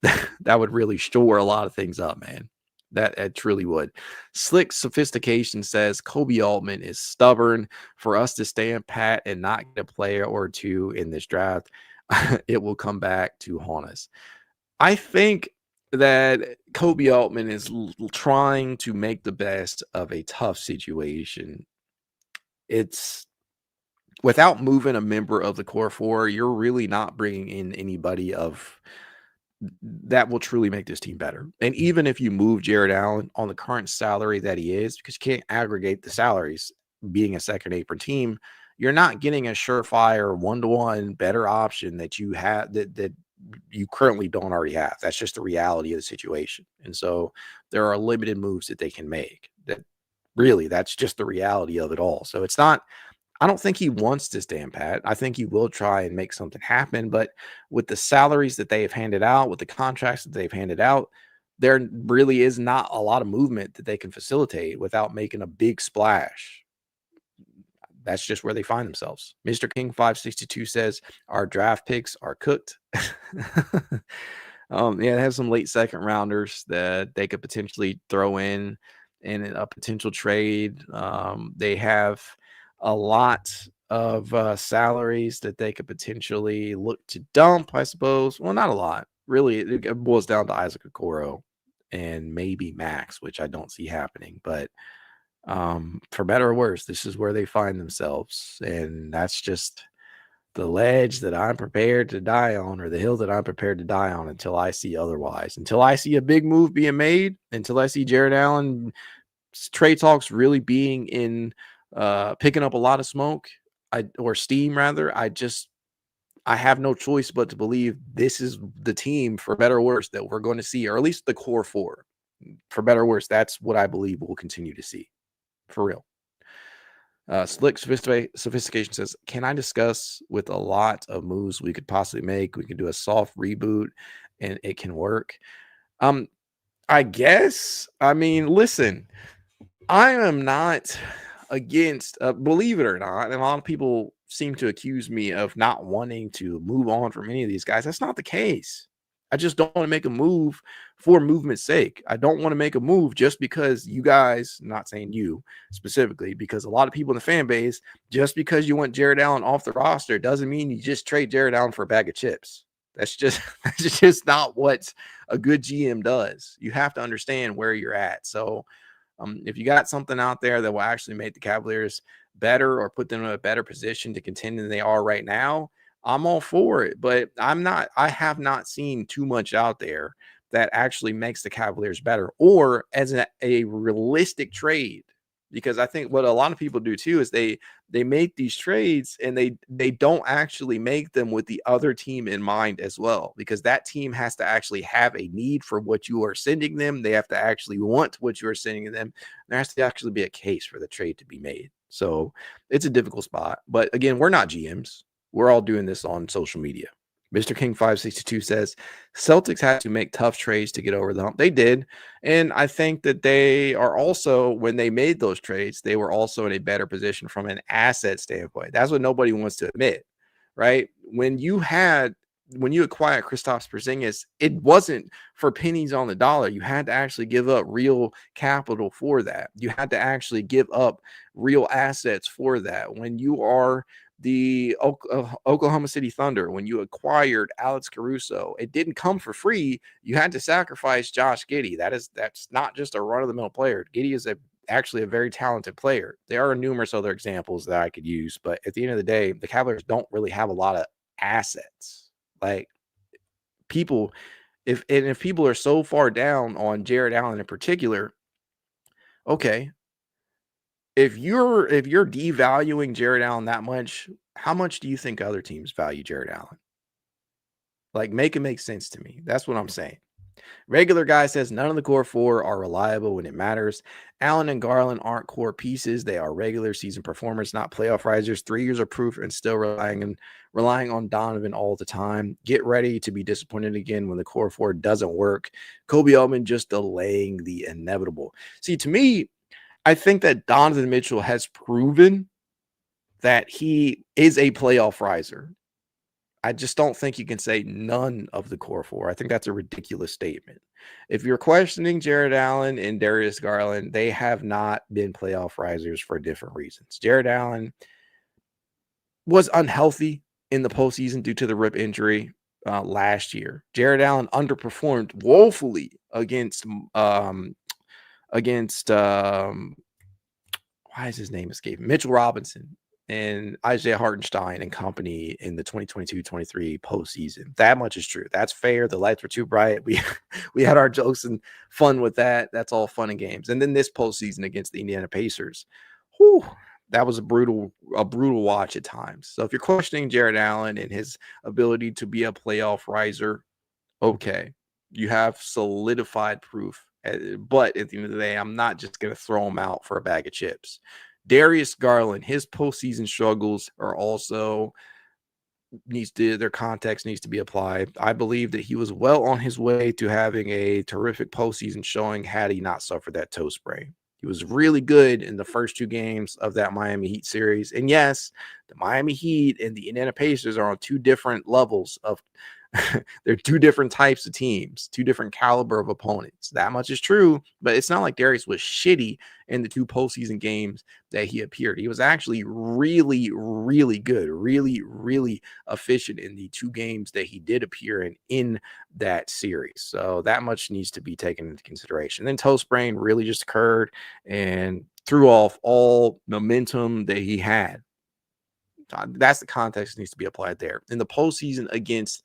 that would really shore a lot of things up, man. That it truly would. Slick Sophistication says Koby Altman is stubborn. For us to stand pat and not get a player or two in this draft, it will come back to haunt us. I think that Koby Altman is trying to make the best of a tough situation. It's without moving a member of the core four, you're really not bringing in anybody of that will truly make this team better. And even if you move Jarrett Allen on the current salary that he is, because you can't aggregate the salaries being a second apron team, you're not getting a surefire one-to-one better option that you have that you currently don't already have. That's just the reality of the situation. And so there are limited moves that they can make. That's just the reality of it all. So it's not, I don't think he wants to stand pat. I think he will try and make something happen. But with the salaries that they have handed out, with the contracts that they've handed out, there really is not a lot of movement that they can facilitate without making a big splash. That's just where they find themselves. Mr. King 562 says our draft picks are cooked. They have some late second rounders that they could potentially throw in a potential trade. They have a lot of salaries that they could potentially look to dump, I suppose. Well, not a lot. Really, it boils down to Isaac Okoro and maybe Max, which I don't see happening. But for better or worse, this is where they find themselves. And that's just the ledge that I'm prepared to die on, or the hill that I'm prepared to die on, until I see otherwise. Until I see a big move being made, until I see Jarrett Allen trade talks really being in picking up a lot of smoke, or steam rather, I have no choice but to believe this is the team, for better or worse, that we're going to see, or at least the core four. For better or worse, that's what I believe we'll continue to see. For real. Slick Sophistication says, can I discuss with a lot of moves we could possibly make? We could do a soft reboot and it can work. I guess. I mean, listen, I am not against, believe it or not, and a lot of people seem to accuse me of not wanting to move on from any of these guys. That's not the case. I just don't want to make a move for movement's sake. I don't want to make a move just because you guys, not saying you specifically, because a lot of people in the fan base, just because you want Jarrett Allen off the roster doesn't mean you just trade Jarrett Allen for a bag of chips. That's just not what a good GM does. You have to understand where you're at. So if you got something out there that will actually make the Cavaliers better or put them in a better position to contend than they are right now, I'm all for it. But I have not seen too much out there that actually makes the Cavaliers better, or as a realistic trade. Because I think what a lot of people do too is they make these trades and they don't actually make them with the other team in mind as well, because that team has to actually have a need for what you are sending them. They have to actually want what you are sending them. There has to actually be a case for the trade to be made. So it's a difficult spot. But again, we're not GMs. We're all doing this on social media. Mr. King 562 says Celtics had to make tough trades to get over the hump. They did. And I think that they are also, when they made those trades, they were also in a better position from an asset standpoint. That's what nobody wants to admit, right? When you acquired Kristaps Porzingis, it wasn't for pennies on the dollar. You had to actually give up real capital for that. You had to actually give up real assets for that. When you are the Oklahoma City Thunder, when you acquired Alex Caruso, it didn't come for free. You had to sacrifice Josh Giddey. That's not just a run-of-the-mill player. Giddey is actually a very talented player. There are numerous other examples that I could use, but at the end of the day, the Cavaliers don't really have a lot of assets. Like, people, if people are so far down on Jarrett Allen in particular, okay, if you're devaluing Jarrett Allen that much, how much do you think other teams value Jarrett Allen? Like, make it make sense to me. That's what I'm saying. Regular guy says none of the core four are reliable when it matters. Allen and Garland aren't core pieces. They are regular season performers, not playoff risers. 3 years of proof and still relying on Donovan all the time. Get ready to be disappointed again when the core four doesn't work. Koby Altman just delaying the inevitable. See, to me, I think that Donovan Mitchell has proven that he is a playoff riser. I just don't think you can say none of the core four. I think that's a ridiculous statement. If you're questioning Jarrett Allen and Darius Garland, they have not been playoff risers for different reasons. Jarrett Allen was unhealthy in the postseason due to the rib injury last year. Jarrett Allen underperformed woefully against why is his name escaping? Mitchell Robinson and Isaiah Hartenstein and company in the 2022-23 postseason. That much is true. That's fair. The lights were too bright. We had our jokes and fun with that. That's all fun and games. And then this postseason against the Indiana Pacers, whew, that was a brutal watch at times. So if you're questioning Jarrett Allen and his ability to be a playoff riser, okay, you have solidified proof. But at the end of the day, I'm not just going to throw him out for a bag of chips. Darius Garland, his postseason struggles are also their context needs to be applied. I believe that he was well on his way to having a terrific postseason showing had he not suffered that toe sprain. He was really good in the first 2 games of that Miami Heat series. And yes, the Miami Heat and the Indiana Pacers are on 2 different levels of they're 2 different types of teams, 2 different caliber of opponents. That much is true, but it's not like Darius was shitty in the 2 postseason games that he appeared. He was actually really, really good, really, really efficient in the 2 games that he did appear in that series. So that much needs to be taken into consideration. Then toe sprain really just occurred and threw off all momentum that he had. That's the context that needs to be applied there. In the postseason against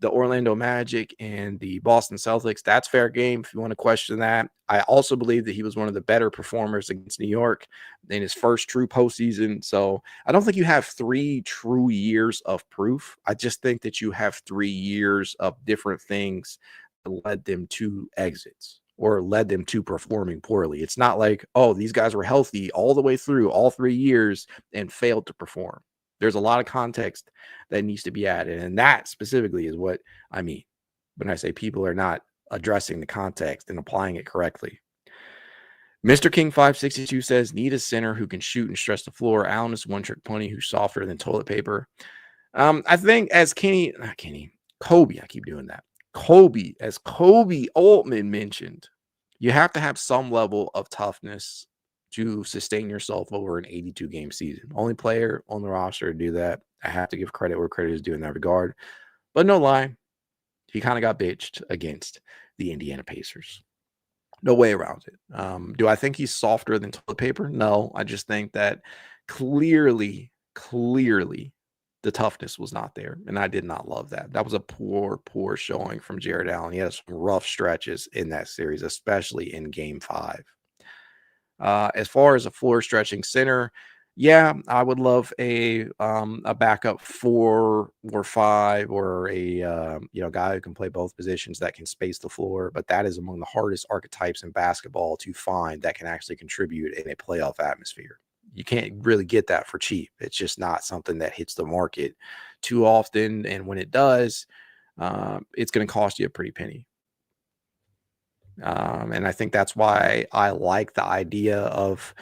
the Orlando Magic and the Boston Celtics, that's fair game if you want to question that. I also believe that he was one of the better performers against New York in his first true postseason. So I don't think you have 3 true years of proof. I just think that you have 3 years of different things that led them to exits or led them to performing poorly. It's not like, oh, these guys were healthy all the way through all 3 years and failed to perform. There's a lot of context that needs to be added. And that specifically is what I mean when I say people are not addressing the context and applying it correctly. Mr. King 562 says, need a center who can shoot and stretch the floor. Allen is one trick pony who's softer than toilet paper. I think as Koby, I keep doing that. As Koby Altman mentioned, you have to have some level of toughness to sustain yourself over an 82 game season. Only player on the roster to do that. I have to give credit where credit is due in that regard. But no lie, he kind of got bitched against the Indiana Pacers. No way around it. Do I think he's softer than toilet paper? No. I just think that clearly, the toughness was not there. And I did not love that. That was a poor showing from Jarrett Allen. He had some rough stretches in that series, especially in game 5. As far as a floor stretching center, yeah, I would love a backup 4 or 5 or a guy who can play both positions that can space the floor. But that is among the hardest archetypes in basketball to find that can actually contribute in a playoff atmosphere. You can't really get that for cheap. It's just not something that hits the market too often. And when it does, it's going to cost you a pretty penny. And I think that's why I like the idea of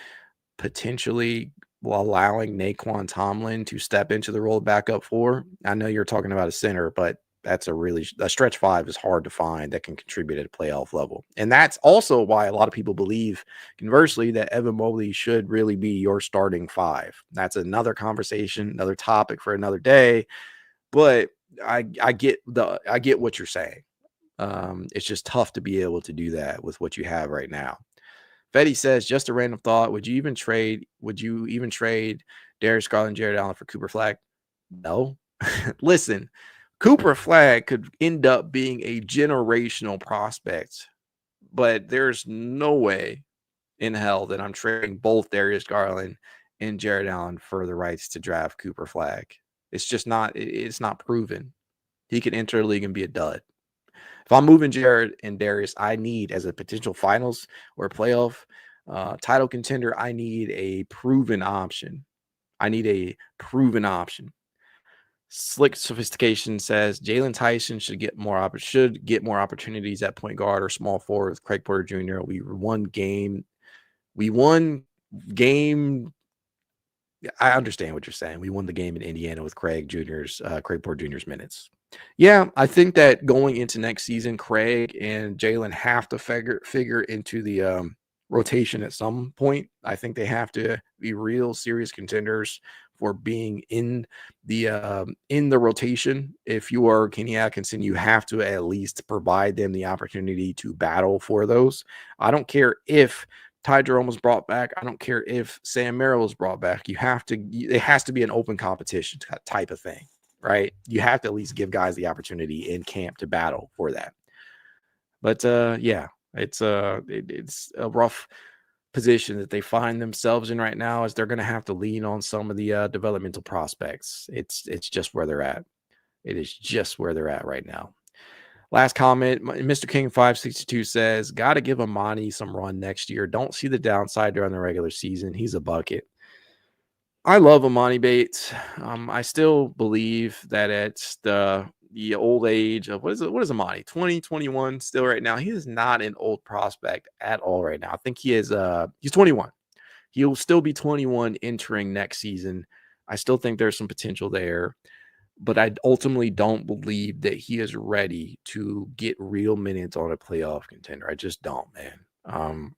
potentially allowing Naquan Tomlin to step into the role of backup 4. I know you're talking about a center, but that's a stretch 5 is hard to find that can contribute at a playoff level. And that's also why a lot of people believe, conversely, that Evan Mobley should really be your starting 5. That's another conversation, another topic for another day. But I get what you're saying. It's just tough to be able to do that with what you have right now. Fetty says, just a random thought. Would you even trade Darius Garland, Jarrett Allen for Cooper Flagg? No. Listen, Cooper Flagg could end up being a generational prospect, but there's no way in hell that I'm trading both Darius Garland and Jarrett Allen for the rights to draft Cooper Flag. It's just not, it's not proven. He could enter the league and be a dud. If I'm moving Jarrett and Darius, I need, as a potential finals or playoff title contender, I need a proven option. Slick Sophistication says Jalen Tyson should get more opportunities at point guard or small forward with Craig Porter Jr. We won game. I understand what you're saying. We won the game in Indiana with Craig Porter Jr.'s minutes. Yeah, I think that going into next season, Craig and Jalen have to figure into the rotation at some point. I think they have to be real serious contenders for being in the rotation. If you are Kenny Atkinson, you have to at least provide them the opportunity to battle for those. I don't care if Ty Jerome was brought back. I don't care if Sam Merrill was brought back. It has to be an open competition type of thing, right? You have to at least give guys the opportunity in camp to battle for that. But yeah, it's a rough position that they find themselves in right now, as they're going to have to lean on some of the developmental prospects. It's just where they're at. It is just where they're at right now. Last comment, Mr. King 562 says, got to give Emoni some run next year. Don't see the downside during the regular season. He's a bucket. I love Emoni Bates. I still believe that at the old age of, what is Emoni? 20, 21 still right now. He is not an old prospect at all right now. I think he's 21. He'll still be 21 entering next season. I still think there's some potential there, but I ultimately don't believe that he is ready to get real minutes on a playoff contender. I just don't, man.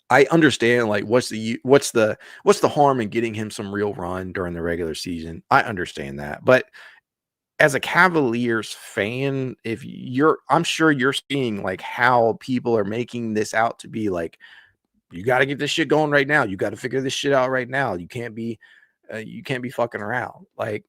I understand, like, what's the harm in getting him some real run during the regular season? I understand that, but as a Cavaliers fan, I'm sure you're seeing like how people are making this out to be like, you got to get this shit going right now. You got to figure this shit out right now. You can't be fucking around. Like,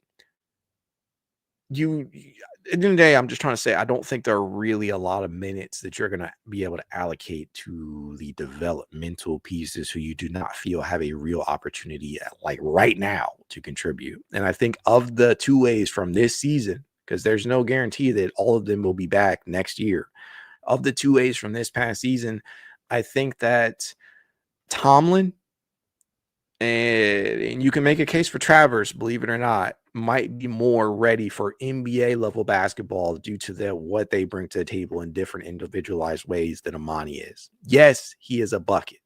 at the end of the day, I'm just trying to say, I don't think there are really a lot of minutes that you're going to be able to allocate to the developmental pieces who you do not feel have a real opportunity like right now to contribute. And I think of the two ways from this season, because there's no guarantee that all of them will be back next year. Of the two ways from this past season, I think that Tomlin, and you can make a case for Travers, believe it or not, might be more ready for NBA level basketball due to what they bring to the table in different individualized ways than Emoni is. Yes, he is a bucket.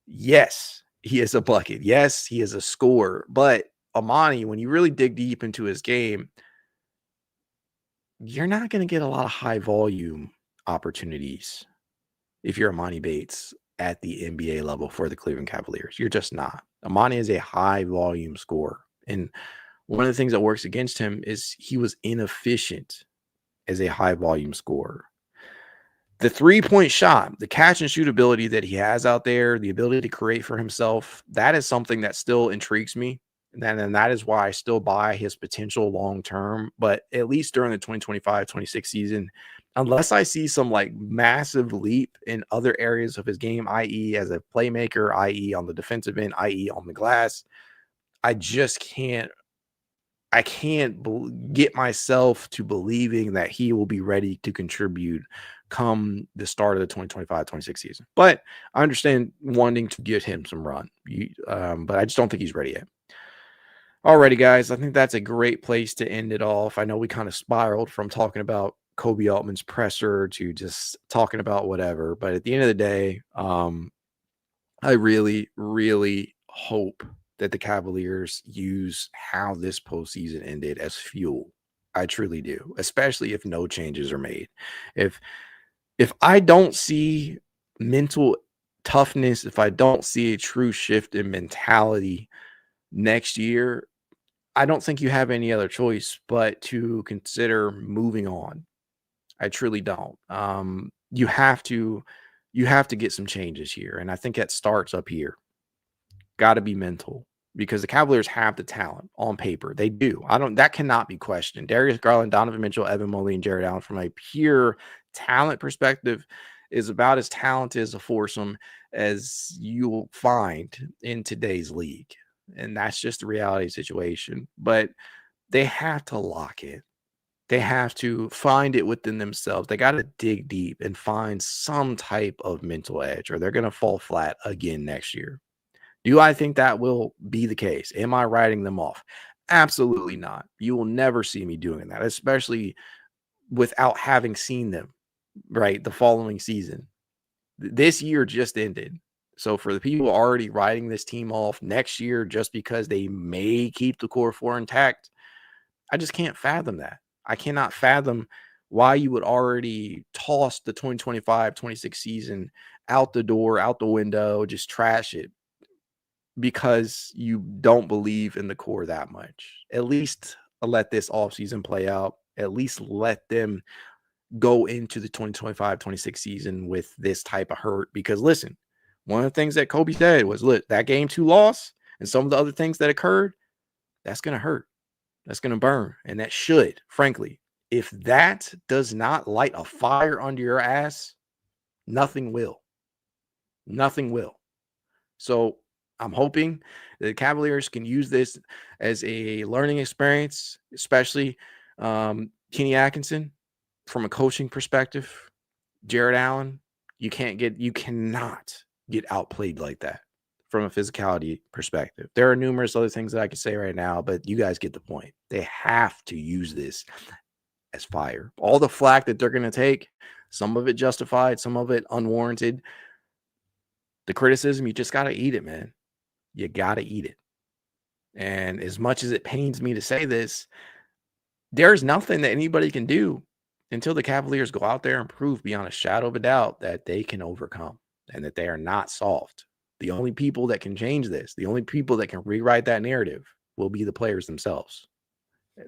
Yes, he is a bucket. Yes, he is a scorer. But Emoni, when you really dig deep into his game, you're not going to get a lot of high volume opportunities if you're Emoni Bates at the NBA level for the Cleveland Cavaliers. You're just not. Emoni is a high volume scorer. And one of the things that works against him is he was inefficient as a high volume scorer. The 3-point shot, the catch and shoot ability that he has out there, the ability to create for himself, that is something that still intrigues me. And that is why I still buy his potential long term. But at least during the 2025-26 season, unless I see some like massive leap in other areas of his game, i.e. as a playmaker, i.e. on the defensive end, i.e. on the glass, I just can't get myself to believing that he will be ready to contribute come the start of the 2025-26 season. But I understand wanting to get him some run, but I just don't think he's ready yet. Alrighty, guys, I think that's a great place to end it off. I know we kind of spiraled from talking about Koby Altman's presser to just talking about whatever, but at the end of the day, I really, really hope that the Cavaliers use how this postseason ended as fuel. I truly do, especially if no changes are made. If I don't see mental toughness, if I don't see a true shift in mentality next year, I don't think you have any other choice but to consider moving on. I truly don't. You have to get some changes here, and I think that starts up here. Got to be mental, because the Cavaliers have the talent on paper. They do. That cannot be questioned. Darius Garland, Donovan Mitchell, Evan Mobley, and Jarrett Allen, from a pure talent perspective, is about as talented as a foursome as you'll find in today's league. And that's just the reality situation. But they have to lock it. They have to find it within themselves. They got to dig deep and find some type of mental edge, or they're going to fall flat again next year. Do I think that will be the case? Am I writing them off? Absolutely not. You will never see me doing that, especially without having seen them, right, the following season. This year just ended. So for the people already writing this team off next year just because they may keep the core four intact, I just can't fathom that. I cannot fathom why you would already toss the 2025-26 season out the door, out the window, just trash it because you don't believe in the core that much. At least let this offseason play out. At least let them go into the 2025-26 season with this type of hurt. Because listen, one of the things that Koby said was, look, that game 2 loss and some of the other things that occurred, that's going to hurt. That's going to burn. And that should, frankly, if that does not light a fire under your ass, nothing will. Nothing will. So I'm hoping the Cavaliers can use this as a learning experience, especially Kenny Atkinson from a coaching perspective. Jarrett Allen, you cannot get outplayed like that from a physicality perspective. There are numerous other things that I could say right now, but you guys get the point. They have to use this as fire. All the flack that they're going to take, some of it justified, some of it unwarranted. The criticism, you just got to eat it, man. You got to eat it. And as much as it pains me to say this, there's nothing that anybody can do until the Cavaliers go out there and prove beyond a shadow of a doubt that they can overcome and that they are not soft. The only people that can change this, the only people that can rewrite that narrative will be the players themselves.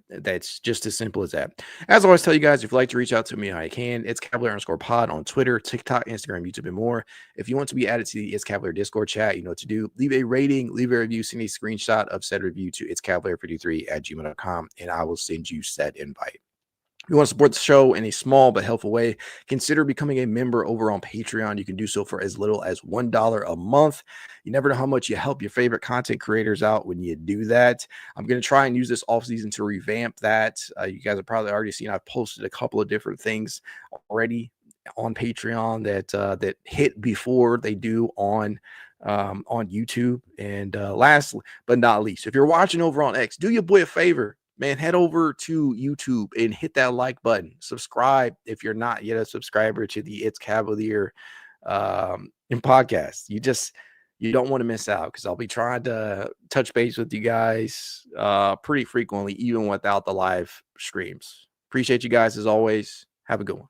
That's just as simple as that. As I always tell you guys, if you'd like to reach out to me, I can. It's Cavalier_pod on Twitter, TikTok, Instagram, YouTube, and more. If you want to be added to the It's Cavalier Discord chat, you know what to do. Leave a rating, leave a review, send a screenshot of said review to itscavalier53@gmail.com, and I will send you said invite. If you want to support the show in a small but helpful way, consider becoming a member over on Patreon. You can do so for as little as $1 a month. You never know how much you help your favorite content creators out when you do that. I'm going to try and use this offseason to revamp that. You guys have probably already seen I've posted a couple of different things already on Patreon that hit before they do on YouTube. And last but not least, if you're watching over on X, do your boy a favor. Man, head over to YouTube and hit that like button. Subscribe if you're not yet a subscriber to the It's Cavalier in podcast. You don't want to miss out because I'll be trying to touch base with you guys pretty frequently, even without the live streams. Appreciate you guys as always. Have a good one.